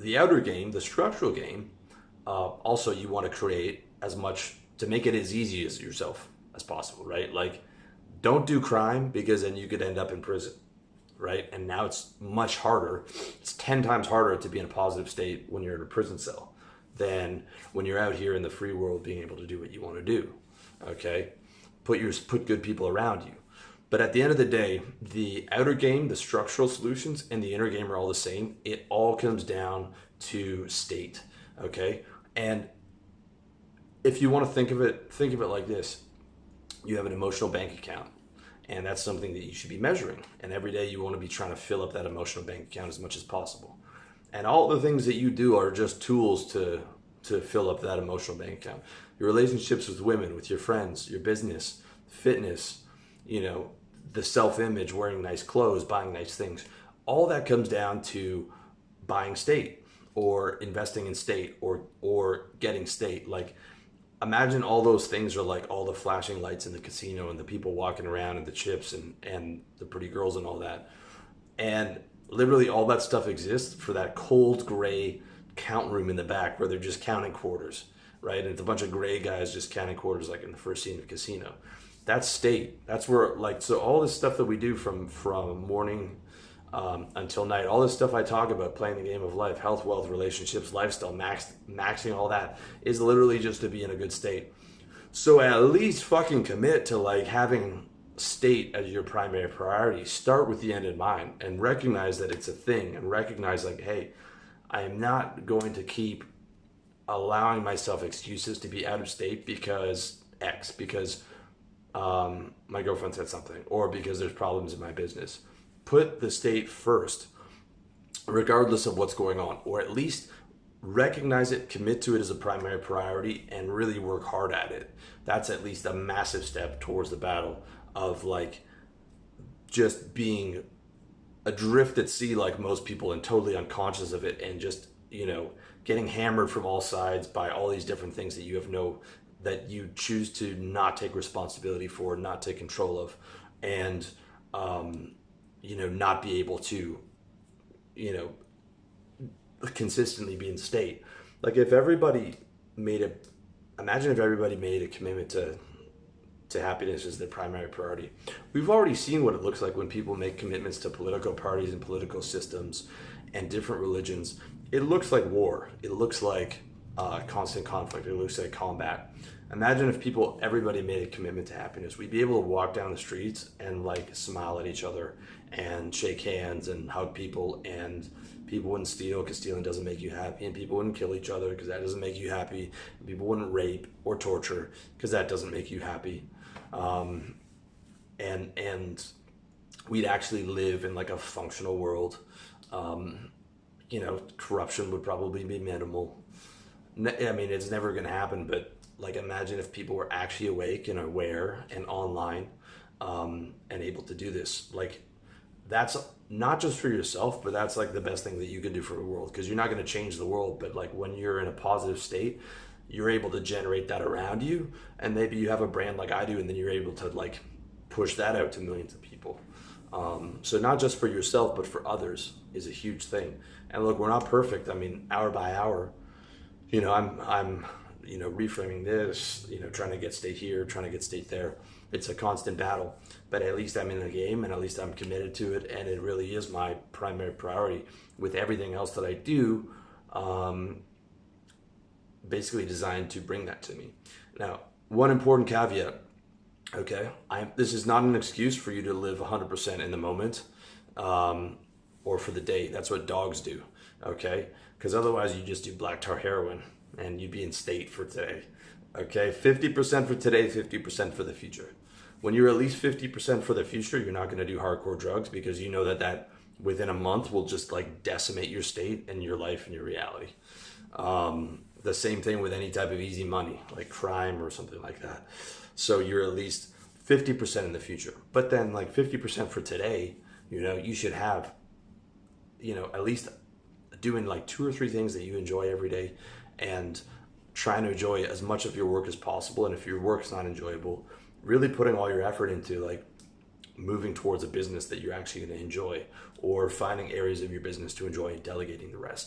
the outer game, the structural game, also you want to create as much to make it as easy as yourself as possible, right? Like, don't do crime because then you could end up in prison, right? And now it's much harder. It's 10 times harder to be in a positive state when you're in a prison cell than when you're out here in the free world being able to do what you want to do, okay? Put good people around you. But at the end of the day, the outer game, the structural solutions, and the inner game are all the same. It all comes down to state, okay? And if you want to think of it like this. You have an emotional bank account, and that's something that you should be measuring. And every day you want to be trying to fill up that emotional bank account as much as possible. And all the things that you do are just tools to fill up that emotional bank account. Your relationships with women, with your friends, your business, fitness, you know, the self-image, wearing nice clothes, buying nice things. All that comes down to buying state or investing in state or getting state. Like, imagine all those things are like all the flashing lights in the casino and the people walking around and the chips and the pretty girls and all that. And literally all that stuff exists for that cold gray count room in the back where they're just counting quarters, right? And it's a bunch of gray guys just counting quarters like in the first scene of Casino. That's state. That's where, like, so all this stuff that we do from morning until night, all this stuff I talk about, playing the game of life, health, wealth, relationships, lifestyle, maxing all that, is literally just to be in a good state. So at least fucking commit to like having state as your primary priority. Start with the end in mind and recognize that it's a thing, and recognize like, hey, I am not going to keep allowing myself excuses to be out of state because X, because my girlfriend said something, or because there's problems in my business. Put the state first, regardless of what's going on, or at least recognize it, commit to it as a primary priority, and really work hard at it. That's at least a massive step towards the battle of like just being adrift at sea like most people and totally unconscious of it, and just, you know, getting hammered from all sides by all these different things that that you choose to not take responsibility for, not take control of, and you know, not be able to, you know, consistently be in state. Like, if everybody imagine if everybody made a commitment to happiness as their primary priority. We've already seen what it looks like when people make commitments to political parties and political systems and different religions. It looks like war. It looks like constant conflict. It looks like combat. Imagine if everybody made a commitment to happiness. We'd be able to walk down the streets and like smile at each other and shake hands and hug people, and people wouldn't steal because stealing doesn't make you happy, and people wouldn't kill each other because that doesn't make you happy, and people wouldn't rape or torture because that doesn't make you happy. And we'd actually live in like a functional world. You know, corruption would probably be minimal. I mean, it's never going to happen, but like, imagine if people were actually awake and aware and online, and able to do this. Like, that's not just for yourself, but that's like the best thing that you can do for the world, because you're not going to change the world. But like, when you're in a positive state, you're able to generate that around you, and maybe you have a brand like I do, and then you're able to like push that out to millions of people. So not just for yourself, but for others is a huge thing. And look, we're not perfect. I mean, hour by hour, you know, I'm you know, reframing this, you know, trying to get state here, trying to get state there. It's a constant battle, but at least I'm in the game, and at least I'm committed to it, and it really is my primary priority, with everything else that I do basically designed to bring that to me. Now, one important caveat, okay? This is not an excuse for you to live 100% in the moment, or for the day. That's what dogs do, okay? Because otherwise you just do black tar heroin and you'd be in state for today, okay? 50% for today, 50% for the future. When you're at least 50% for the future, you're not gonna do hardcore drugs, because you know that within a month will just like decimate your state and your life and your reality. The same thing with any type of easy money, like crime or something like that. So you're at least 50% in the future. But then like 50% for today, you know, you should have, you know, at least doing like 2 or 3 things that you enjoy every day, and trying to enjoy as much of your work as possible. And if your work's not enjoyable, really putting all your effort into like moving towards a business that you're actually going to enjoy, or finding areas of your business to enjoy and delegating the rest.